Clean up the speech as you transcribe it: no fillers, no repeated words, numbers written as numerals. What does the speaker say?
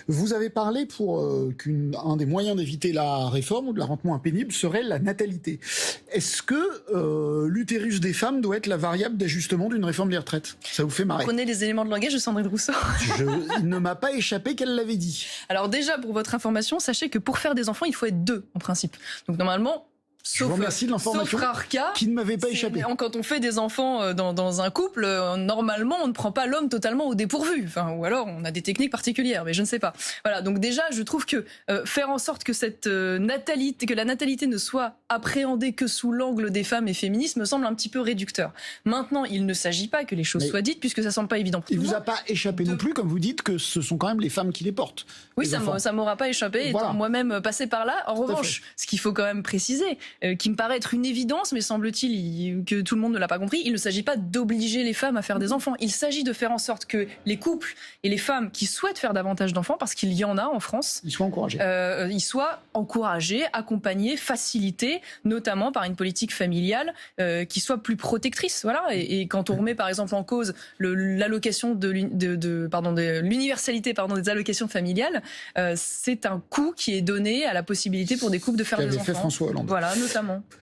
Vous avez parlé pour qu'un des moyens d'éviter la réforme ou de la rendre moins pénible serait la natalité. Est-ce que l'utérus des femmes doit être la variable d'ajustement d'une réforme des retraites? Ça vous fait marrer? Vous prenez les éléments de langage de Sandrine Rousseau. Il ne m'a pas échappé qu'elle l'avait dit. Alors déjà, pour votre information, sachez que pour faire des enfants, il faut être 2 en principe. Donc normalement... Je vous remercie de l'information rare cas, qui ne m'avait pas échappé. Quand on fait des enfants dans un couple, normalement, on ne prend pas l'homme totalement au dépourvu. Enfin, ou alors, on a des techniques particulières, mais je ne sais pas. Voilà. Donc déjà, je trouve que faire en sorte que la natalité ne soit appréhendée que sous l'angle des femmes et féministes me semble un petit peu réducteur. Maintenant, il ne s'agit pas que les choses soient dites, puisque ça semble pas évident. Il vous a pas échappé non plus, comme vous dites, que ce sont quand même les femmes qui les portent. Oui, ça m'aura pas échappé, voilà. Étant moi-même passée par là. En revanche, ce qu'il faut quand même préciser, qui me paraît être une évidence, mais semble-t-il que tout le monde ne l'a pas compris, il ne s'agit pas d'obliger les femmes à faire des enfants. Il s'agit de faire en sorte que les couples et les femmes qui souhaitent faire davantage d'enfants, parce qu'il y en a en France, ils soient encouragés. Ils soient encouragés, accompagnés, facilités, notamment par une politique familiale qui soit plus protectrice. Voilà. Et quand on remet par exemple en cause l'allocation l'universalité des allocations familiales, c'est un coût qui est donné à la possibilité pour des couples de faire des enfants. Fait François Hollande. Voilà, notamment.